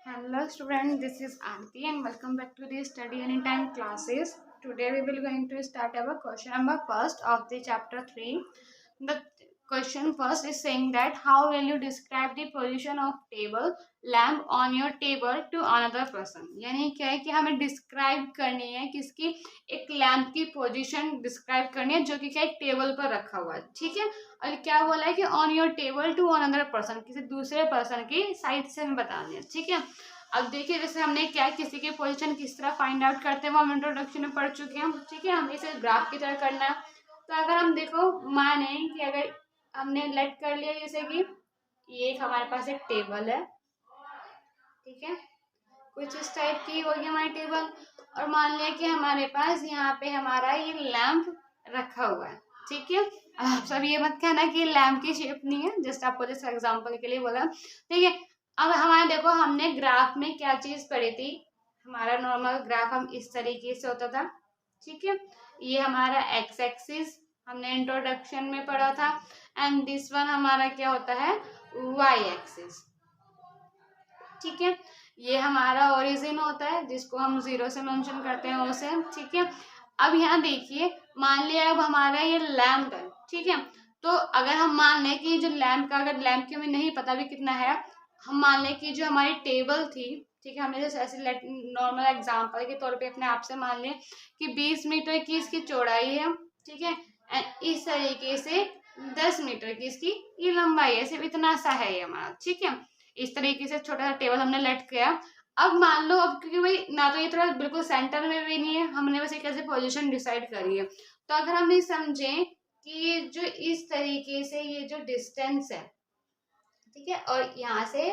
Hello students, this is Aarti and welcome back to the Study Anytime classes. Today we will going to start our question number first of the chapter 3. The question first is saying that how will you describe the position of table lamp on your table to another person. यानी क्या है कि हमें describe करनी है किसकी एक lamp की पोजीशन डिस्क्राइब करनी है जो कि क्या एक टेबल पर रखा हुआ है. ठीक है. और क्या बोला है कि on your table to another person, किसी दूसरे पर्सन की साइड से हमें बतानी है. ठीक है. अब देखिए जैसे हमने क्या किसी की पोजीशन किस तरह फाइंड आउट करते हैं वो हम इंट्रोडक्शन में पढ़ चुके हैं. ठीक है. हमें इसे ग्राफ की तरह करना है. तो अगर हम देखो माने कि अगर हमने लेट कर लिया जैसे कि ये हमारे पास एक टेबल है. ठीक है. कुछ इस टाइप की होगी हमारी टेबल. और मान लिया कि हमारे पास यहाँ पे हमारा ये लैंप रखा हुआ है. ठीक है. आप सब ये मत कहना कि लैंप की शेप नहीं है, जस्ट आपको जैसे एग्जांपल के लिए बोला. ठीक है. अब हमारे देखो हमने ग्राफ में क्या चीज पढ़ी थी. हमारा नॉर्मल ग्राफ हम इस तरीके से होता था. ठीक है. ये हमारा एक्स एक्सिस हमने इंट्रोडक्शन में पढ़ा था एंड दिस वन हमारा क्या होता है वाई एक्सिस. ठीक है. ये हमारा ओरिजिन होता है जिसको हम 0 से मेंशन करते हैं उसे. ठीक है. अब यहाँ देखिए मान लिया अब हमारा ये लैम्प है. ठीक है. तो अगर हम मान लें कि जो लैम्प का अगर लैम्प की हमें नहीं पता भी कितना है, हम मान लें कि जो हमारी टेबल थी. ठीक है. हमने जैसे ऐसे नॉर्मल एग्जांपल के तौर पे अपने आप से मान लें कि 20 मीटर की इसकी चौड़ाई है. ठीक है. एंड इस तरीके से 10 मीटर की इसकी ये लंबाई है. सिर्फ इतना सा है ये हमारा. ठीक है. इस तरीके से छोटा सा टेबल हमने लेट किया. अब मान लो अब क्योंकि भाई ना तो ये थोड़ा बिल्कुल सेंटर में भी नहीं है, हमने बस एक ऐसे पोजीशन डिसाइड करी है. तो अगर हम ये समझें कि जो इस तरीके से ये जो डिस्टेंस है. ठीक है. और यहाँ से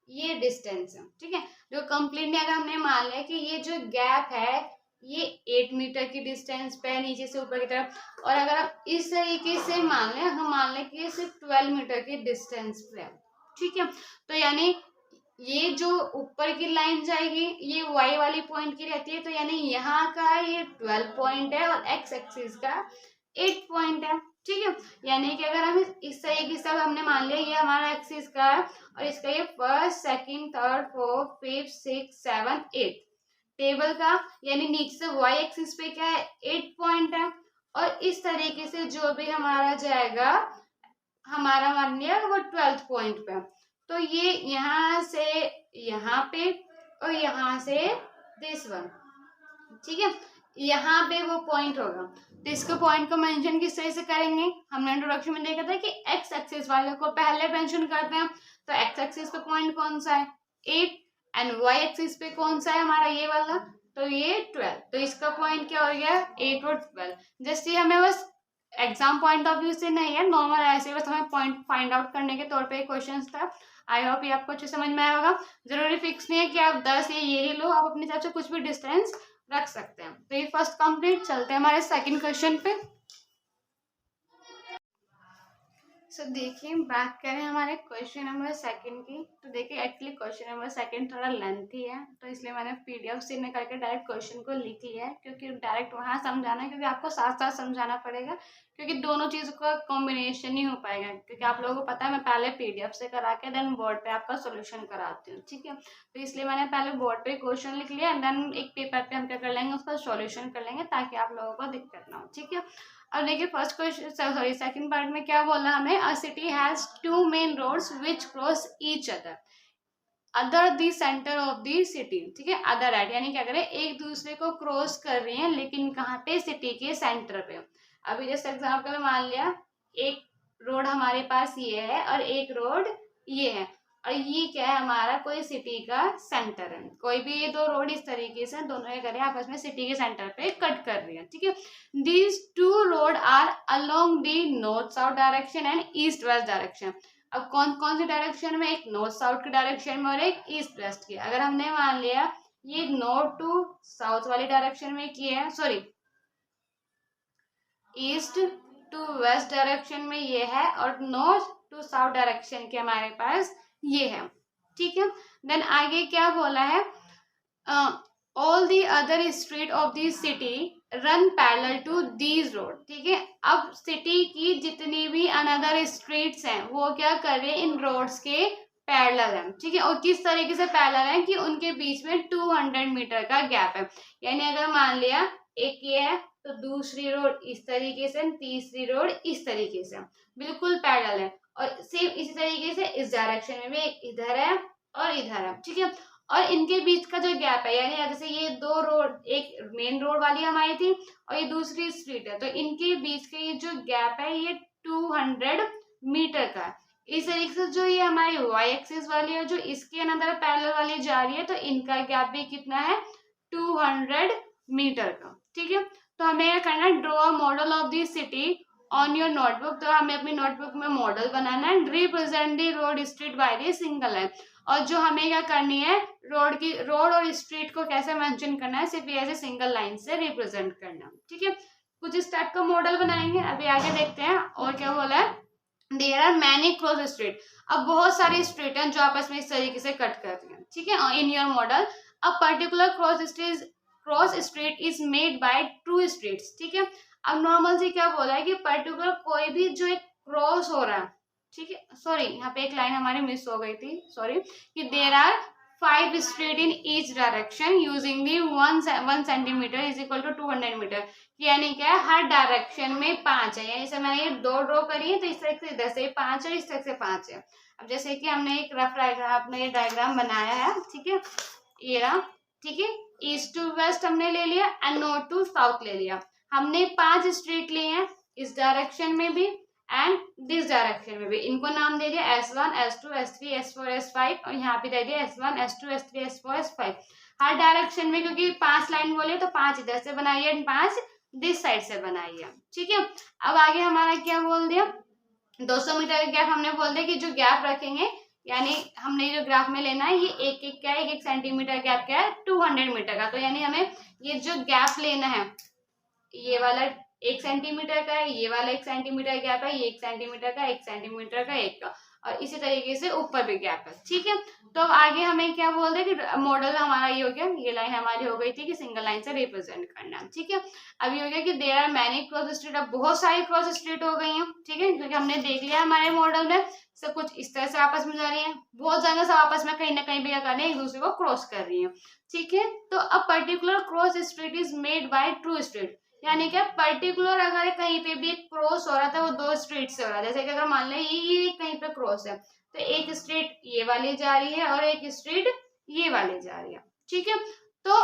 ये डिस्टेंस है. ठीक है. जो कंप्लीटली अगर हमने मान लिया कि ये जो गैप है ये 8 मीटर की डिस्टेंस पे है नीचे से ऊपर की तरफ. और अगर हम इस तरीके से मान लें, हम मान लें कि ये सिर्फ 12 मीटर की डिस्टेंस पे है. ठीक है. तो यानी ये जो ऊपर की लाइन जाएगी ये y वाली पॉइंट की रहती है. तो यानी यहाँ का ये 12 पॉइंट है और x एक्सिस का 8 पॉइंट है. ठीक है. यानी कि अगर हम इस तरीके से हमने मान लिया ये हमारा एक्सिस का है और इसका ये first second third fourth fifth six seven 8 table का. यानी नीचे से y एक्सिस पे क्या है 8 पॉइंट है. और इस तरीके से जो भी हमारा जाएगा हमारा मान लिया वो 12th पॉइंट पे. तो ये यहाँ से यहाँ पे और यहाँ से दिस वन. ठीक है. यहाँ पे वो पॉइंट होगा. तो इसको पॉइंट को मेंशन किस तरह से करेंगे. हमने इंट्रोडक्शन में देखा था कि एक्स एक्सिस वाले को पहले मेंशन करते हैं. तो एक्स एक्सिस पे पॉइंट कौन सा है 8 एंड वाई एक्सिस पे कौन सा है हमारा ये वाला. तो ये 12. तो इसका पॉइंट क्या हो गया 8 और 12. जस्ट ये हमें बस एग्जाम पॉइंट ऑफ व्यू से नहीं है, नॉर्मल ऐसे बस हमें पॉइंट फाइंड आउट करने के तौर पे क्वेश्चन था. आई होप ये आपको अच्छे समझ में आया होगा. जरूरी फिक्स नहीं है कि आप 10 या ये ही लो, आप अपने हिसाब से कुछ भी डिस्टेंस रख सकते हैं. तो ये फर्स्ट कंप्लीट. चलते हैं हमारे सेकंड क्वेश्चन पे. सो देखिए बात करें हमारे क्वेश्चन नंबर सेकंड की. तो देखिए एक्चुअली क्वेश्चन नंबर सेकंड थोड़ा लेंथी है तो इसलिए मैंने पीडीएफ से निकाल के डायरेक्ट क्वेश्चन को लिख लिया है क्योंकि डायरेक्ट वहाँ समझाना है क्योंकि आपको साथ साथ समझाना पड़ेगा क्योंकि दोनों चीज़ों का कॉम्बिनेशन नहीं हो पाएगा. क्योंकि आप लोगों को पता है मैं पहले पीडीएफ से करा के देन बोर्ड पे आपका सोल्यूशन कराती हूँ. ठीक है. तो इसलिए मैंने पहले बोर्ड पे क्वेश्चन लिख लिया एंड देन एक पेपर पे हम क्या कर लेंगे उसका सोल्यूशन कर लेंगे ताकि आप लोगों को दिक्कत ना हो. ठीक है. अब देखिए first question sorry second part में क्या बोला हमें. A city has 2 main roads which cross each other the centre of the city. ठीक है. अदर एट यानी क्या करें एक दूसरे को क्रॉस कर रही हैं लेकिन कहाँ पे सिटी के सेंटर पे. अभी जैसे एग्जाम्पल मान लिया एक रोड हमारे पास ये है और एक रोड ये है और ये क्या है हमारा कोई सिटी का सेंटर है. कोई भी ये दो रोड इस तरीके से दोनों ये करें आपस में सिटी के सेंटर पे कट कर रही है. ठीक है. These two road are along the north south direction and east west direction. अब कौन कौन सी डायरेक्शन में एक नॉर्थ साउथ की डायरेक्शन में और एक ईस्ट वेस्ट की. अगर हमने मान लिया ये नॉर्थ टू साउथ वाली डायरेक्शन में किए हैं sorry east to west direction में ये है और नॉर्थ टू साउथ डायरेक्शन के हमारे पास ये है. ठीक है. देन आगे क्या बोला है all the other street of the city run parallel to these road. ठीक है. अब सिटी की जितनी भी अनदर स्ट्रीट्स हैं वो क्या कर रहे हैं इन रोड्स के पैरेलल है, ठीक है। और किस तरीके से पैरेलल है कि उनके बीच में 200 मीटर का गैप है। यानी अगर मान लिया एक ये है तो दूसरी रोड इस तरीके से, तीसरी रोड इस तरीके से, बिल्कुल पैरेलल है। और सेम इसी तरीके से इस डायरेक्शन में भी एक इधर है और इधर है, ठीक है। और इनके बीच का जो गैप है, यानी जैसे ये दो रोड, एक मेन रोड वाली हमारी थी और ये दूसरी स्ट्रीट है, तो इनके बीच का ये जो गैप है ये 200 मीटर का है। इस तरीके से जो ये हमारी वाई एक्सिस वाली है जो इसके अंदर पैरेलल वाली जा रही है, तो इनका गैप भी कितना है 200 मीटर का, ठीक है। तो हमें यह करना है, draw a model of the city on your notebook. तो हमें अपनी नोटबुक में मॉडल बनाना है। Represent the road street by the single line. और जो हमें क्या करनी है, रोड और स्ट्रीट को कैसे मेंशन करना है, सिर्फ ऐसे सिंगल लाइन से रिप्रेजेंट करना, ठीक है। कुछ इस टाइप का मॉडल बनाएंगे। अभी आगे देखते हैं और क्या बोला है, there are many cross street. अब बहुत सारी स्ट्रीट हैं जो आपस में इस तरीके से कट करती हैं, ठीक है। In your model a particular cross street is made by two streets, ठीक है। अब नॉर्मल से क्या बोला है कि पर्टिकुलर कोई भी जो एक क्रॉस हो रहा है, ठीक है। सॉरी, यहाँ पे एक लाइन हमारी मिस हो गई थी, सॉरी, कि there are 5 street in each direction using the 1 centimetre is equal to 200 metre. यानी क्या है, हर डायरेक्शन में 5 है। यानी मैंने ये दो ड्रॉ करी है तो इस तरह से इधर से 5 है, इस तरह से 5 है। अब जैसे कि हमने एक रफ डायग्राम बनाया है, ठीक है, ये रहा, ठीक है। ईस्ट टू वेस्ट हमने ले लिया एंड नॉर्थ टू साउथ ले लिया। हमने 5 स्ट्रीट लिए हैं इस डायरेक्शन में भी एंड दिस डायरेक्शन में भी। इनको नाम दे दिया S1, S2, S3, S4, S5 और यहाँ पे दे दिया S1, S2, S3, S4, S5। हर डायरेक्शन में, क्योंकि 5 लाइन बोले तो 5 इधर से बनाइए एंड 5 दिस साइड से बनाइए, ठीक है। अब आगे हमारा क्या बोल दिया, 200 मीटर का गैप हमने बोल दिया कि जो गैप रखेंगे, यानी हमने जो ग्राफ में लेना है ये एक एक क्या है, एक सेंटीमीटर गैप क्या है 200 मीटर का। तो यानी हमें ये जो गैप लेना है, ये वाला 1 सेंटीमीटर का है, ये वाला 1 सेंटीमीटर गैप है, ये 1 सेंटीमीटर का, 1 सेंटीमीटर का, 1 का, और इसी तरीके से ऊपर भी गैप है, ठीक है। तो अब आगे हमें क्या बोल रहे कि मॉडल हमारा ये हो गया, ये लाइन हमारी हो गई थी कि सिंगल लाइन से रिप्रेजेंट करना, ठीक है। अभी हो गया कि there are many cross street. अब बहुत सारी क्रॉस स्ट्रीट हो गई हैं, ठीक है, क्योंकि हमने देख लिया हमारे मॉडल में सब कुछ इस तरह से आपस में जा रही है, बहुत ज्यादा सब आपस में कहीं ना कहीं भी क्या कर रही है, एक दूसरे को क्रॉस कर रही है, ठीक है। तो a particular cross street is made by two street. यानी क्या, पर्टिकुलर अगर कहीं पे भी एक क्रॉस हो रहा था वो 2 स्ट्रीट से हो रहा है। जैसे कि अगर मान लें ये कहीं पे क्रॉस है तो एक स्ट्रीट ये वाली जा रही है और एक स्ट्रीट ये वाली जा रही है, ठीक है। तो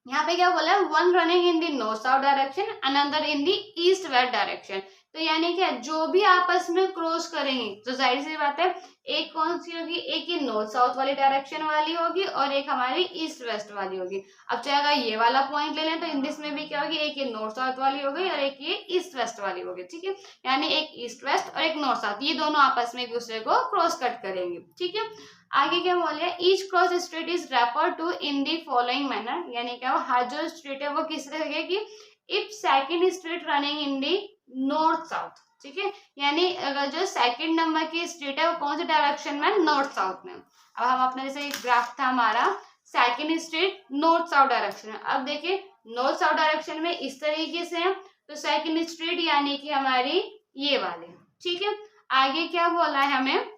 यहाँ पे क्या बोला है, one running in the north south direction, another in the east west direction. तो यानी क्या, जो भी आपस में क्रॉस करेंगे तो जाहिर सी बात है एक कौन सी होगी, एक ये नॉर्थ साउथ वाली डायरेक्शन वाली होगी और एक हमारी ईस्ट वेस्ट वाली होगी। अब चाहे अगर ये वाला पॉइंट ले लें तो इन दिस में भी क्या होगी, एक ये नॉर्थ साउथ वाली होगी और एक ये ईस्ट वेस्ट वाली होगी, ठीक है। यानी एक ईस्ट वेस्ट और एक नॉर्थ साउथ, ये दोनों आपस में एक दूसरे को क्रॉस कट करेंगे, ठीक है। आगे क्या बोले, each cross street is refer to in the following manner. यानी क्या, हर जो स्ट्रीट है वो किस तरह से कि if second street running in the north south, ठीक है। यानी अगर जो सेकंड नंबर की स्ट्रीट है वो कौन सी डायरेक्शन में, नॉर्थ साउथ में। अब हम अपने जैसे ग्राफ था हमारा, second street north south direction में। अब देखिए नॉर्थ साउथ डायरेक्शन में इस तरीके से है, तो सेकंड स्ट्रीट यानी कि हमारी ये वाली, ठीक है। आगे क्या बोला है हमें,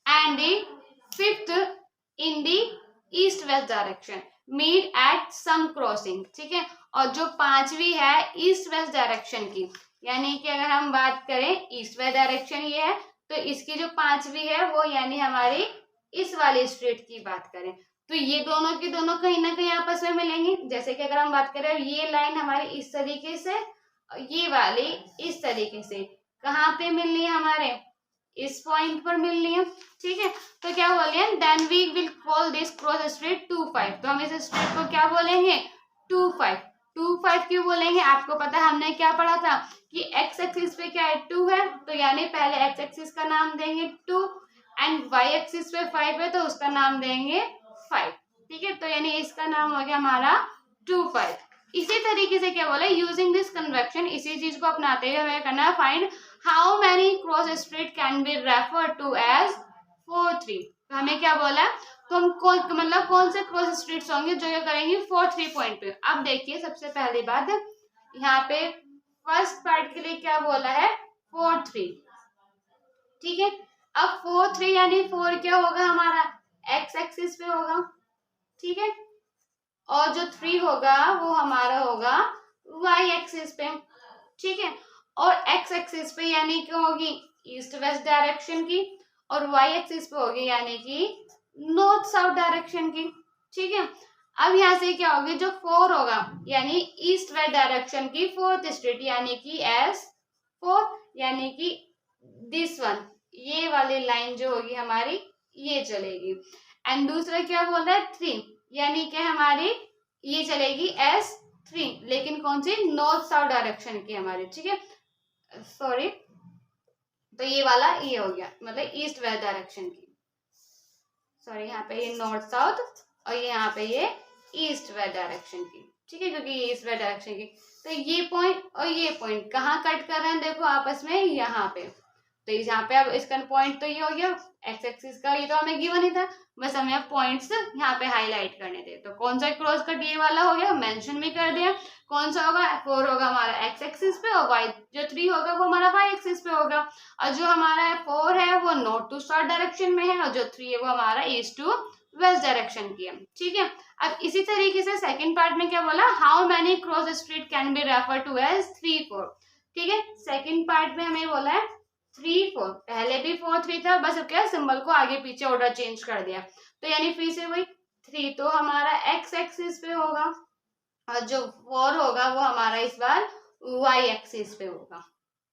and the fifth in the east west direction meet at some crossing, ठीक है। और जो 5वीं है ईस्ट वेस्ट डायरेक्शन की, यानी कि अगर हम बात करें ईस्ट वेस्ट डायरेक्शन ये है तो इसकी जो 5वीं है वो यानी हमारी इस वाली स्ट्रीट की बात करें तो ये दोनों की दोनों कहीं ना कहीं आपस में मिलेंगी। जैसे कि अगर हम बात करें ये लाइन हमारी इस तरीके से, ये वाली इस तरीके से, कहाँ पे मिल रही है, हमारे इस पॉइंट पर मिल रही है, ठीक है। तो क्या बोलिए, then we will call this cross street 2-5। तो हम इस स्ट्रीट को क्या बोलेंगे, 2-5। 2-5 क्यों बोलेंगे, आपको पता है हमने क्या पढ़ा था कि एक्स एक्सिस पे क्या है 2 है, तो यानी पहले एक्स एक्सिस का नाम देंगे 2 एंड वाई एक्सिस पे 5 है तो उसका नाम देंगे 5, ठीक है। तो यानी इसका नाम हो गया हमारा 2-5। इसी तरीके से क्या बोला, यूजिंग दिस कन्वेक्शन, इसी चीज को अपनाते हुए हमें करना है find how many cross street can be refer to as 4-3। तो हमें क्या बोला, तो हम कौन से क्रॉस स्ट्रीट्स होंगे जो ये करेंगे 4-3 पॉइंट पे। अब देखिए सबसे पहली बात यहाँ पे फर्स्ट पार्ट के लिए क्या बोला है 4-3, ठीक है। अब 4 3 यानी 4 क्या होगा हमारा एक्स एक्सिस पे होगा, ठीक है, और जो 3 होगा वो हमारा होगा वाई एक्सिस पे, ठीक है, और एक्स एक्सिस पे यानी क्या होगी ईस्ट वेस्ट डायरेक्शन की, और वाई एक्सिस पे होगी यानी कि नॉर्थ साउथ डायरेक्शन की, ठीक है। अब यहाँ से क्या होगी जो 4 होगा यानी ईस्ट वेस्ट डायरेक्शन की फोर्थ स्ट्रीट यानी कि S4 यानी कि दिस वन, ये वाली लाइन जो होगी हमारी ये चलेगी। एंड दूसरा क्या बोल रहा है 3 यानी कि हमारी ये चलेगी S3 लेकिन कौन सी नॉर्थ साउथ डायरेक्शन की हमारी, ठीक है, सॉरी, तो ये वाला ये हो गया मतलब ईस्ट वेस्ट डायरेक्शन की, सॉरी यहाँ पे ये नॉर्थ साउथ और ये यहाँ पे ये ईस्ट वेस्ट डायरेक्शन की, ठीक है, क्योंकि ये ईस्ट वेस्ट डायरेक्शन की। तो ये पॉइंट और ये पॉइंट कहाँ कट कर रहे हैं देखो आपस में यहाँ पे, तो यहाँ पे अब इसका पॉइंट तो ये हो गया एक्स एक्सिस का, ये तो हमें गिवन ही था, बस हमें अब पॉइंट्स यहाँ पे हाईलाइट करने थे। तो कौन सा क्रॉस कट ये वाला हो गया, मेंशन भी कर दिया। कौन सा होगा 4 होगा हमारा एक्स एक्सिस पे और वाई जो 3 होगा वो हमारा वाई एक्सिस पे होगा, और जो हमारा 4 है वो नॉर्थ टू साउथ डायरेक्शन में है और जो 3 है वो हमारा ईस्ट टू वेस्ट डायरेक्शन की है, ठीक है। अब इसी तरीके से सेकंड पार्ट में क्या बोला, how many cross street can be refer to as 3 4, ठीक है। सेकंड पार्ट में हमें बोला है 3 4, पहले भी 4 3 था, बस अब क्या सिंबल को आगे पीछे ऑर्डर चेंज कर दिया, तो यानी फिर से वही 3 तो हमारा एक्स एक्सिस पे होगा और जो 4 होगा वो हमारा इस बार वाई एक्सिस पे होगा,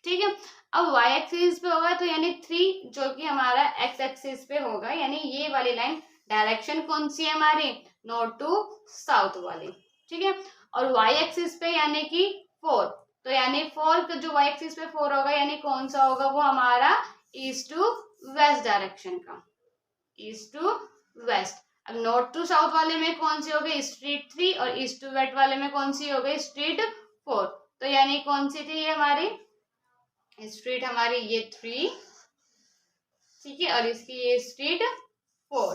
ठीक है। अब वाई एक्सिस पे होगा तो यानी 3 जो कि हमारा एक्स एक्सिस पे होगा, यानी ये वाली लाइन डायरेक्शन कौन सी है हमारी नॉर्थ टू साउथ वाली, ठीक है, और वाई एक्सिस पे यानी कि 4, तो यानी 4 जो वाई एक्सिस पे 4 होगा यानी कौन सा होगा वो हमारा ईस्ट टू वेस्ट डायरेक्शन का, ईस्ट टू वेस्ट। अब नॉर्थ टू साउथ वाले में कौन सी हो गई स्ट्रीट 3 और ईस्ट टू वेस्ट वाले में कौन सी हो गई स्ट्रीट 4, तो यानी कौन सी थी ये हमारी स्ट्रीट हमारी ये 3, ठीक है, और इसकी ये स्ट्रीट 4,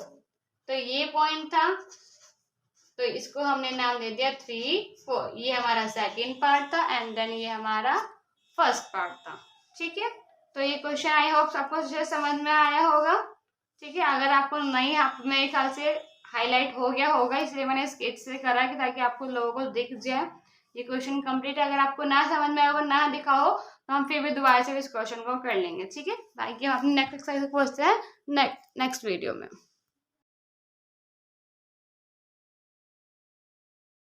तो ये पॉइंट था, तो इसको हमने नाम दे दिया 3 4, ये हमारा सेकंड पार्ट था एंड देन ये हमारा फर्स्ट पार्ट था, ठीक है। तो ये क्वेश्चन आई होप आपको समझ में आया होगा, ठीक है। अगर आपको नहीं, आप मेरे ख्याल से हाईलाइट हो गया होगा इसलिए मैंने स्केच से करा कि ताकि आपको लोगों को दिख जाए ये क्वेश्चन कंप्लीट। अगर आपको ना समझ में आएगा ना दिखा हो तो हम फिर भी दोबारा से इस क्वेश्चन को कर लेंगे, ठीक है। बाकी हम अपने नेक्स्ट एक्सरसाइज पहुंचते हैं नेक्स्ट वीडियो में।